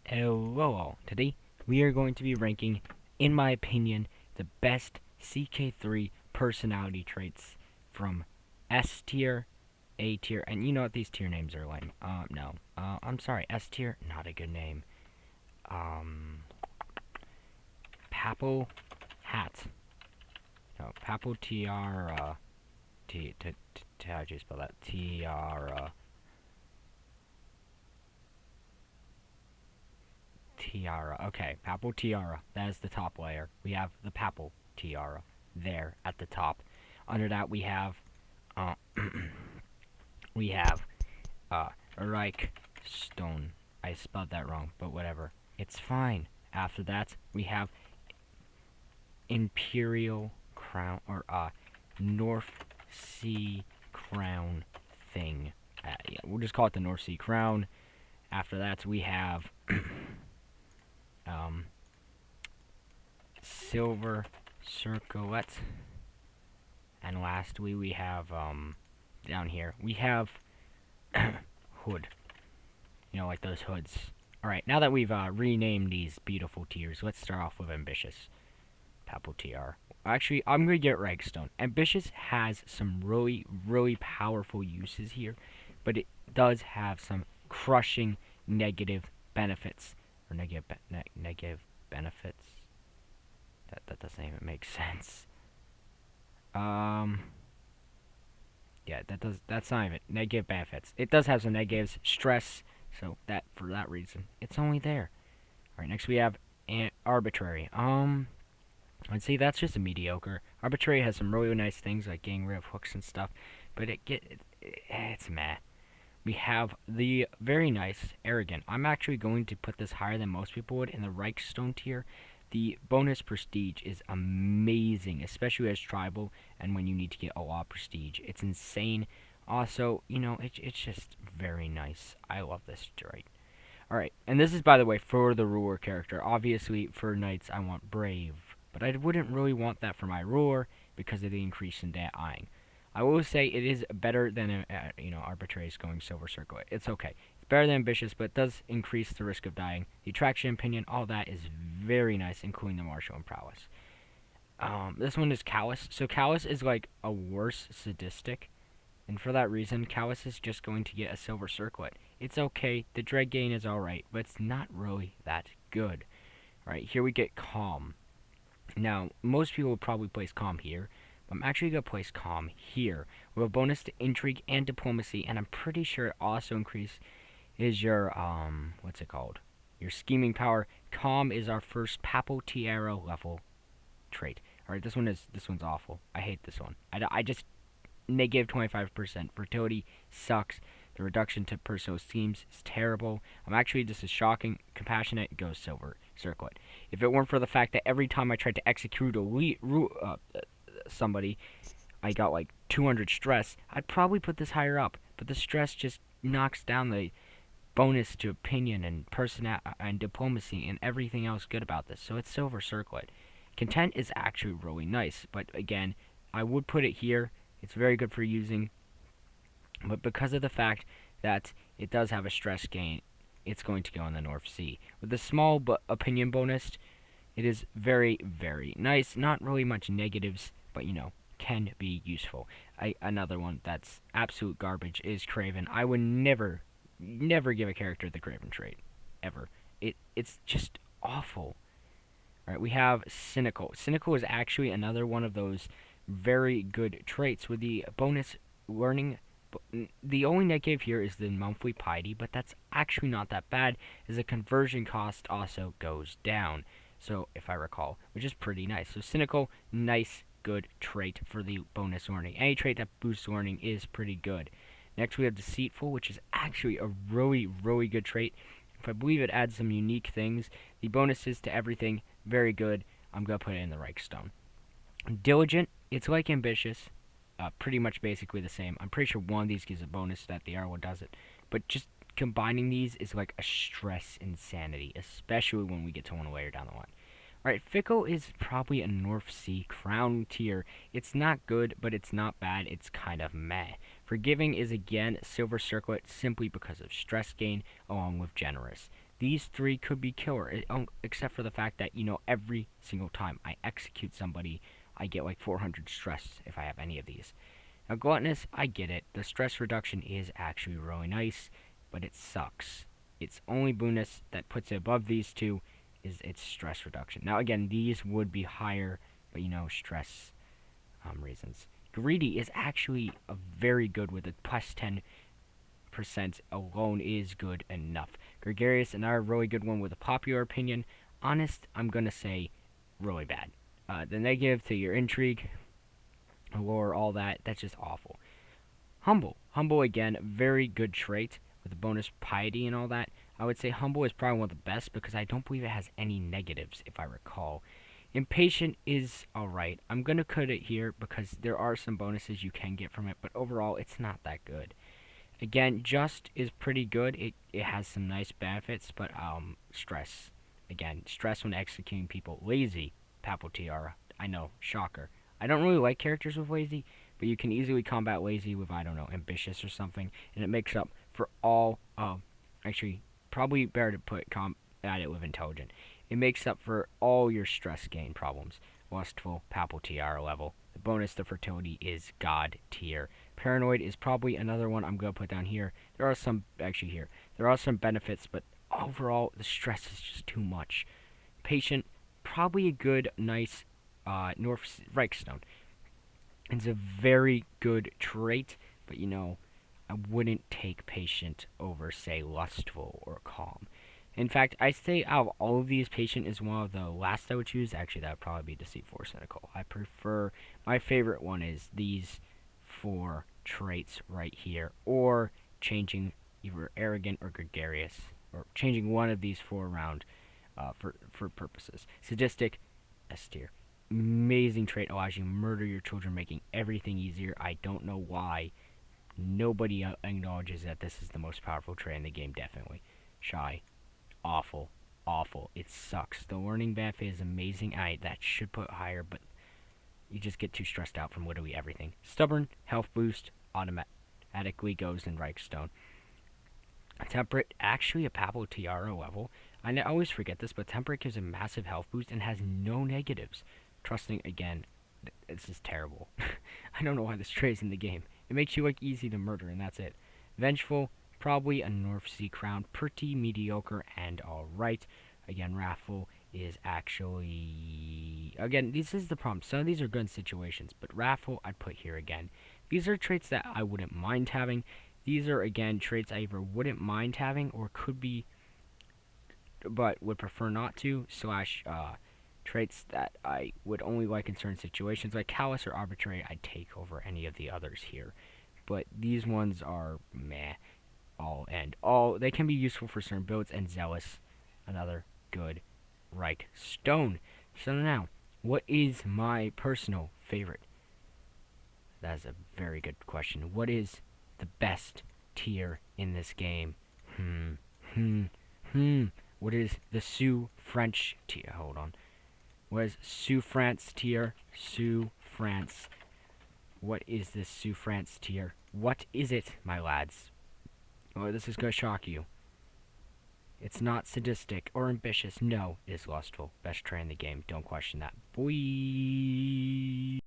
Hello, today we are going to be ranking, in my opinion, the best CK3 personality traits from S tier, A tier, and you know what, these tier names are lame. No. I'm sorry, S tier, not a good name. Um, Papal Hat. No, Papal Tiara. How do you spell that? Tiara. Tiara. Okay, Papal Tiara. That is the top layer. We have the Papal Tiara there at the top. Under that we have uh, we have Reich Stone. I spelled that wrong, but whatever. It's fine. After that we have Imperial Crown or North Sea Crown thing. Yeah, we'll just call it the North Sea Crown. After that we have um, Silver Circlet. And lastly, we have, down here, we have Hood. You know, like those hoods. Alright, now that we've renamed these beautiful tiers, let's start off with Ambitious. Papal TR. Actually, I'm going to get Ragstone. Ambitious has some really powerful uses here, but it does have some crushing negative benefits. Or negative benefits? That doesn't even make sense. Yeah, that's not even negative benefits. It does have some negatives, stress, so that for that reason, it's only there. Alright, next we have arbitrary. I'd say that's just a mediocre. Arbitrary has some really nice things like getting rid of hooks and stuff, but it's meh. We have the very nice arrogant. I'm actually going to put this higher than most people would in the Reichstone tier. The bonus prestige is amazing, especially as tribal and when you need to get a lot of prestige. It's insane. Also, you know, it's just very nice. I love this trait. Alright, and this is, by the way, for the ruler character. Obviously, for knights, I want brave, but I wouldn't really want that for my ruler because of the increase in dying. I will say it is better than, arbitrary going silver circle. It's okay. It's better than ambitious, but it does increase the risk of dying. The attraction opinion, all that is very nice, including the martial and prowess. This one is Callous. So Callous is like a worse sadistic, and for that reason, Callous is just going to get a silver circlet. It's okay. The dread gain is alright, but it's not really that good. Alright, here we get Calm. Now, most people would probably place Calm here. I'm actually going to place Calm here with a bonus to Intrigue and Diplomacy, and I'm pretty sure it also increases your, what's it called? Your Scheming Power. Calm is our first Papal Tiara level trait. Alright, this one's awful. I hate this one. I just, negative 25%. Fertility sucks. The reduction to personal schemes is terrible. I'm actually just as shocking. Compassionate, it goes silver circlet. If it weren't for the fact that every time I tried to execute somebody, I got like 200 stress, I'd probably put this higher up. But the stress just knocks down the bonus to opinion and and diplomacy and everything else good about this. So it's silver circlet. Content is actually really nice, but again, I would put it here. It's very good for using, but because of the fact that it does have a stress gain, it's going to go in the North Sea. With the small but opinion bonus, it is very nice. Not really much negatives, but can be useful. Another one that's absolute garbage is Craven. I would never give a character the Craven trait, ever. It's just awful. Alright, we have Cynical. Cynical is actually another one of those very good traits with the bonus learning. The only negative here is the monthly piety, but that's actually not that bad, as the conversion cost also goes down. So, if I recall, which is pretty nice. So, Cynical, nice, good trait for the bonus learning. Any trait that boosts learning is pretty good. Next, we have Deceitful, which is actually a really good trait. If I believe it adds some unique things. The bonuses to everything, very good. I'm going to put it in the Reichstone. Diligent, it's like Ambitious. Pretty much basically the same. I'm pretty sure one of these gives a bonus that the other one doesn't. But just combining these is like a stress insanity, especially when we get to one layer down the line. Alright, Fickle is probably a North Sea Crown tier. It's not good, but it's not bad. It's kind of meh. Forgiving is again Silver Circlet simply because of stress gain, along with Generous. These three could be killer, except for the fact that, every single time I execute somebody, I get like 400 stress if I have any of these. Now, gluttonous, I get it. The stress reduction is actually really nice, but it sucks. Its only bonus that puts it above these two is its stress reduction. Now, again, these would be higher, but stress reasons. Greedy is actually a very good with a plus 10% alone is good enough. Gregarious, another really good one with a popular opinion. Honest, I'm gonna say really bad. The negative to your intrigue, allure, all that, that's just awful. Humble. Humble, again, very good trait with a bonus piety and all that. I would say humble is probably one of the best because I don't believe it has any negatives, if I recall. Impatient is alright. I'm going to cut it here because there are some bonuses you can get from it, but overall, it's not that good. Again, just is pretty good. It has some nice benefits, but stress. Again, stress when executing people. Lazy, Papal Tiara. I know, shocker. I don't really like characters with lazy, but you can easily combat lazy with, I don't know, ambitious or something, and it makes up for all, actually, probably better to combat it with intelligent. It makes up for all your stress gain problems. Lustful, Papal Tiara level. The bonus to fertility is God tier. Paranoid is probably another one I'm going to put down here. There are some, actually here, there are some benefits, but overall, the stress is just too much. Patient, probably a good, nice North Reichstone. It's a very good trait, but I wouldn't take patient over, say, lustful or calm. In fact, I say out of all of these, patient is one of the last I would choose. Actually, that would probably be deceitful or cynical. I prefer, my favorite one is these four traits right here, or changing either arrogant or gregarious, or changing one of these four around for purposes. Sadistic, S tier. Amazing trait, allows you to murder your children, making everything easier. I don't know why nobody acknowledges that this is the most powerful trait in the game, definitely. Shy, awful, awful. It sucks. The learning benefit is amazing. That should put higher, but you just get too stressed out from literally everything. Stubborn, health boost, automatically goes in Reichstone. Temperate, actually a Papal Tiara level. I always forget this, but Temperate gives a massive health boost and has no negatives. Trusting, again, this is terrible. I don't know why this trait is in the game. It makes you easy to murder, and that's it. Vengeful, probably a North Sea crown. Pretty mediocre and alright. Again, Wrathful is actually... Again, this is the problem. Some of these are good situations, but Wrathful I'd put here again. These are traits that I wouldn't mind having. These are, again, traits I either wouldn't mind having or could be, but would prefer not to, / traits that I would only like in certain situations, like Callous or Arbitrary, I'd take over any of the others here. But these ones are meh. They can be useful for certain builds, and Zealous, another good Reich Stone. So now, what is my personal favorite? That is a very good question. What is the best tier in this game? What is the Sioux French tier? Hold on. What is Sioux France tier? Sioux France. What is this Sioux France tier? What is it, my lads? Oh, this is gonna shock you. It's not sadistic or ambitious. No, it is lustful. Best trait in the game. Don't question that. Boy.